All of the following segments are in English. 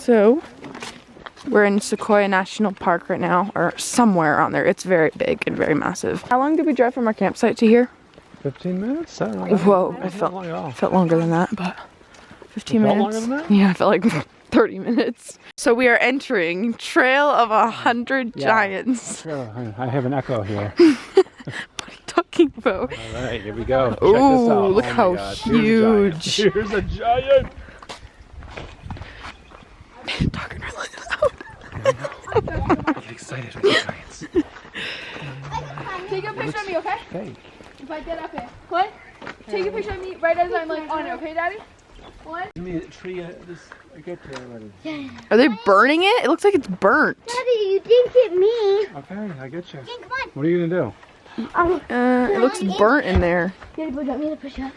So, we're in Sequoia National Park right now, or somewhere on there. It's very big and very massive. How long did we drive from our campsite to here? 15 minutes? I don't know. Whoa, I felt longer than that, but 15 minutes. Longer than that? Yeah, I felt like 30 minutes. So we are entering Trail of 100 Giants. Sure, I have an echo here. What are you talking about? All right, here we go. Check Ooh, this out. look how huge. Here's a giant. Talking really loud. Get excited with the giants. Take a picture of me, okay? Hey. If I get up here. What? Take a picture of me right as I'm like on it, okay, Daddy? What? Give me a tree. I get to already. Are they burning it? It looks like it's burnt. Daddy, you didn't get me. Okay, I get you. Come on. What are you gonna do? It looks burnt in there. Daddy, push up. Me to push up.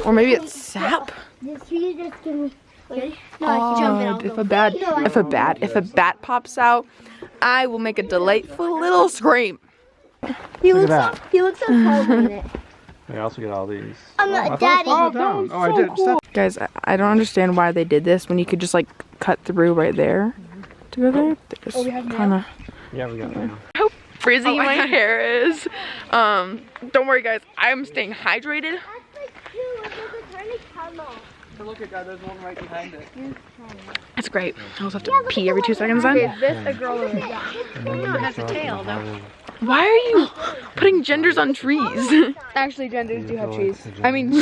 Or maybe it's sap. This tree just give me. Ready? No, Oh, jumping out. if a bat pops out, I will make a delightful little scream. He Look looks at so. He looks so cold in it. I also get all these. Daddy. Oh, I did. Stop. Guys, I don't understand why they did this when you could just like cut through right there to go there. Oh, we have Kinda. Yeah, we got it now. How frizzy my hair is. Don't worry guys, I'm staying hydrated. Look at that, there's one right behind it. That's great. I also have to pee every 2 seconds then. Is this a girl or a guy? No, it has a tail though. Why are you putting genders on trees? Actually, genders do have trees. I mean,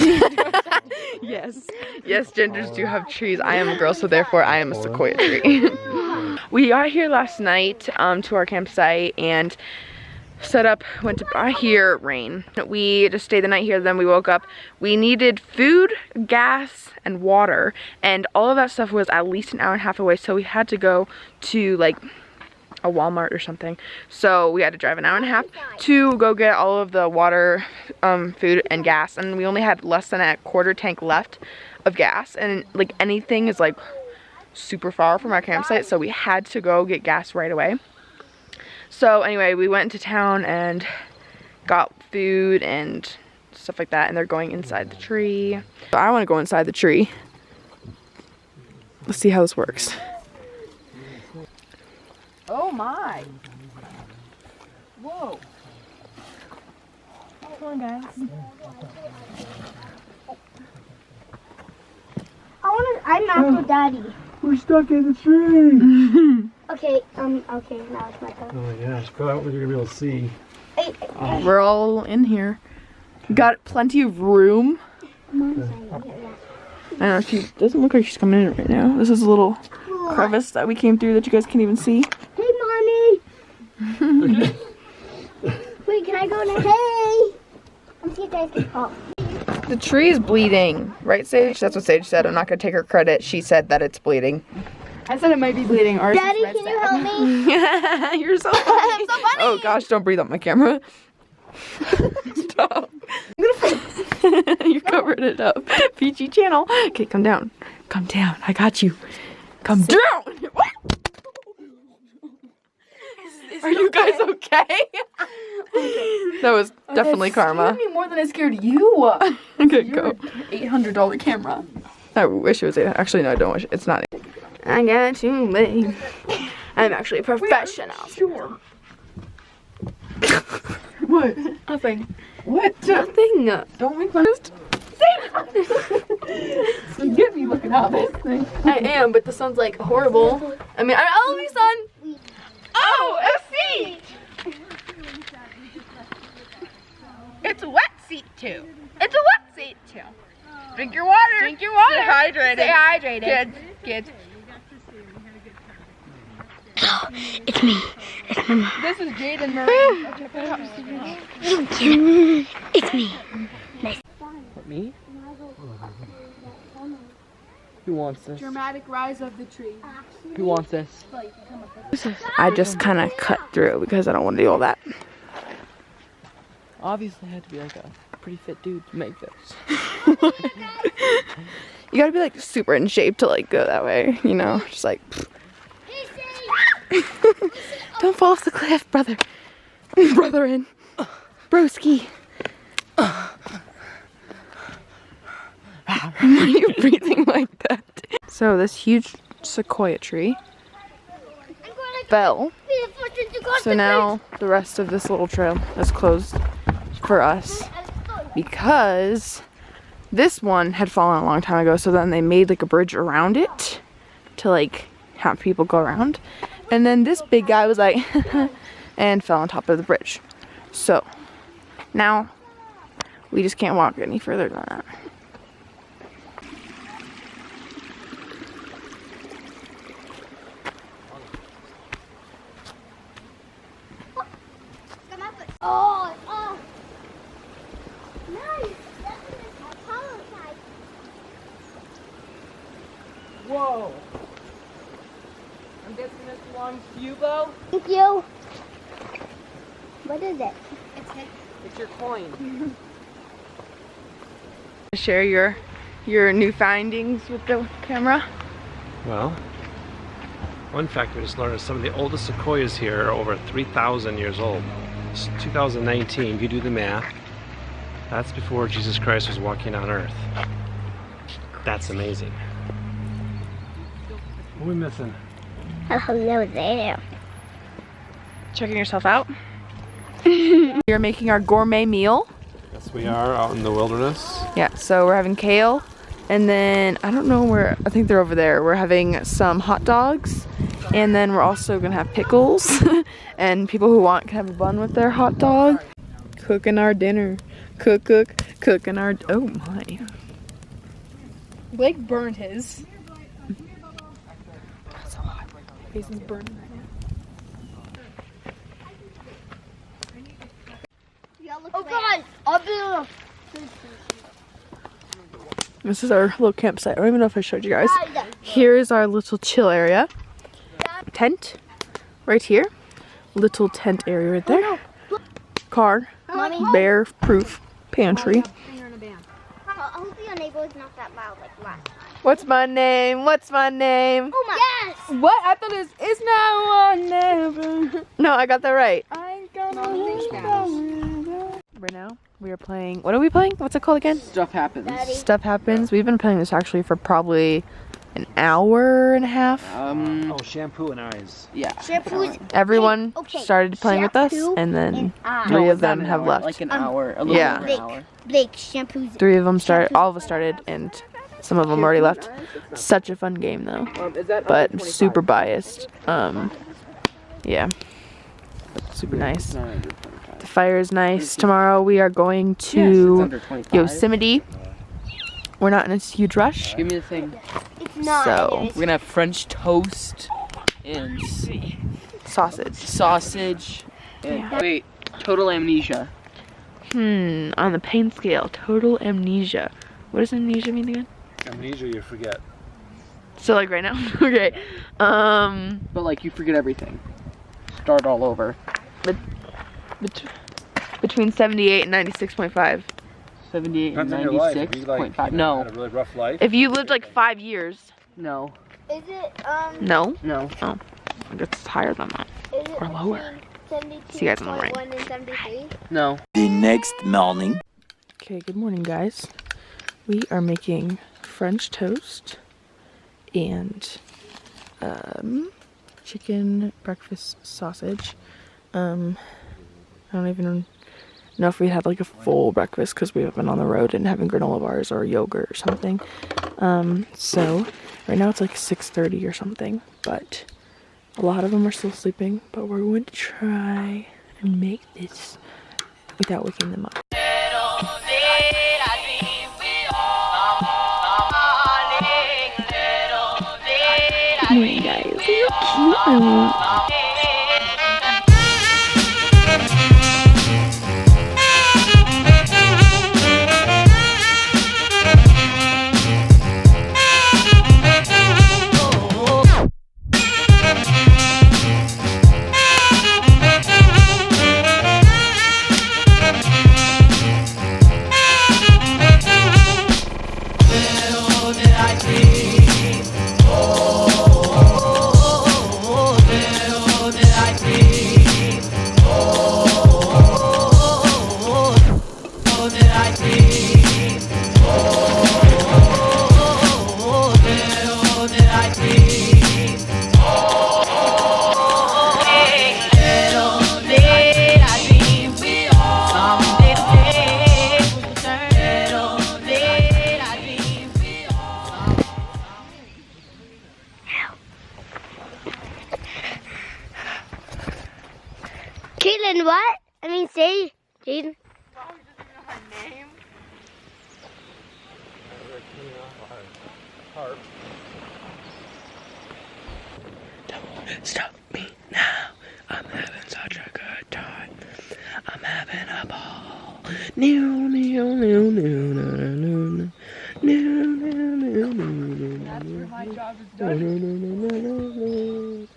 yes, genders do have trees. I am a girl, so therefore I am a sequoia tree. We got here last night to our campsite and set up, went to, I hear rain. We just stayed the night here, then we woke up. We needed food, gas, and water, and all of that stuff was at least an hour and a half away, so we had to go to like a Walmart or something. So we had to drive an hour and a half to go get all of the water, food, and gas, and we only had less than a quarter tank left of gas, and like anything is like super far from our campsite, so we had to go get gas right away. So anyway, we went into town and got food and stuff like that, and they're going inside the tree. I want to go inside the tree. Let's see how this works. Oh my. Whoa. Come on, guys. I'm not with Daddy. We're stuck in the tree. Okay, okay, now it's my turn. Oh my gosh, go out where you're gonna be able to see. We're all in here. Got plenty of room. I don't know, she doesn't look like she's coming in right now. This is a little crevice that we came through that you guys can't even see. Hey, Mommy. Wait, can I go now? Hey. Let's see if guys can pop. The tree is bleeding, right, Sage? That's what Sage said. I'm not gonna take her credit. She said that it's bleeding. I said it might be bleeding. Ours Daddy, can you help me? You're so funny. I'm so funny. Oh gosh, don't breathe on my camera. Stop. You covered it up. PG channel. Okay, come down. Come down. I got you. Come down. Are you guys okay? That was definitely karma. Scared me more than I scared you. Okay, go. $800 camera. I wish it was. Actually, no, I don't wish. It's not. I got you, babe. I'm actually a professional. Sure. What? Nothing. What? Nothing. Don't make fun of You get me looking at this thing. I am, but the sun's like horrible. I mean, I love you, sun. Oh, a seat. It's a wet seat too. It's a wet seat too. Drink your water. Drink your water. Stay hydrated. Stay hydrated. Kids. It's me. It's my mom. This is Jaden Murray. It's me. Me? Who wants this? Dramatic rise of the tree. Who wants this? I just kind of cut through because I don't want to do all that. Obviously, I had to be like a pretty fit dude to make this. You gotta be like super in shape to like go that way, you know? Just like. Don't fall off the cliff, brother. Brotherin. Broski. Why are you breathing like that? So this huge sequoia tree fell. So now the rest of this little trail is closed for us because this one had fallen a long time ago, so then they made like a bridge around it to like have people go around. And then this big guy was like and fell on top of the bridge. So now we just can't walk any further than that. Oh, oh. Nice. That's a hollow side. Whoa. I'm guessing this belongs to you, Bo? Thank you. What is it? It's your coin. Share your new findings with the camera. Well, one fact we just learned is some of the oldest sequoias here are over 3,000 years old. It's 2019, if you do the math, that's before Jesus Christ was walking on earth. That's amazing. What are we missing? Hello there. Checking yourself out. We are making our gourmet meal. Yes, we are out in the wilderness. Yeah, so we're having kale, and then I don't know where, I think they're over there. We're having some hot dogs, and then we're also gonna have pickles, and people who want can have a bun with their hot dog. Cooking our dinner. Cooking our, oh my. Blake burned his. That's so hot. Face is burning right now. Oh God! I'll be This is our little campsite. I don't even know if I showed you guys. Here's our little chill area. Tent right here. Little tent area right there. Car. Bear proof pantry. Hopefully your neighbor is not that loud like last time. What's my name? What's my name? Oh my! Yes! What? I thought it was It's Now or Never. No, I got that right. I ain't gonna Right now, we are playing. What are we playing? What's it called again? Stuff happens. Daddy. Stuff Happens. We've been playing this actually for probably an hour and a half. Oh, shampoo and eyes. Yeah. Shampoo's Everyone okay. started playing with us, Shampoo and then and eye. three No, of it's not them an have hour, left. Like an hour. A little Yeah. over an hour. Blake, shampoo's. Three of them started. All of us started, and some of them already left. Such a fun game though, Is that but under 25? super biased. Yeah, super nice. Not under 25. The fire is nice. Tomorrow we are going Yes, it's to under 25. Yosemite. We're not in a huge rush. Give me the thing. It's not. So- it is. We're gonna have French toast and Sausage. sausage. And wait, total amnesia. On the pain scale, total amnesia. What does amnesia mean again? Amnesia, you forget. So like right now? Okay. But like you forget everything. Start all over. Between 78 and 96.5. 78 and Depends on your life. If you, 96.5. had No. a really rough life. If you lived like 5 years. No. Is it No? No. I guess it's higher than that. Is it Or lower. between See you guys in the morning. 72.1 and 73? No. The next morning. Okay, good morning guys. We are making French toast and chicken breakfast sausage. I don't even know if we had like a full breakfast because we have been on the road and having granola bars or yogurt or something. So right now it's like 6:30 or something, but a lot of them are still sleeping, but we're going to try and make this without waking them up. Good morning guys, look how cute. Jaden, what? I mean, say, Jaden. Mom doesn't even know her name. Don't stop me now. I'm having such a good time. I'm having a ball. New, new, new, new, new, new, new, new, new. That's where my job is done.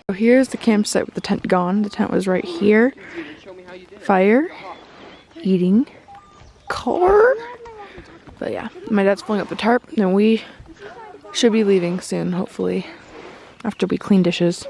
So here's the campsite with the tent gone. The tent was right here. Fire, eating, car. But yeah, my dad's pulling up the tarp, and we should be leaving soon, hopefully, after we clean dishes.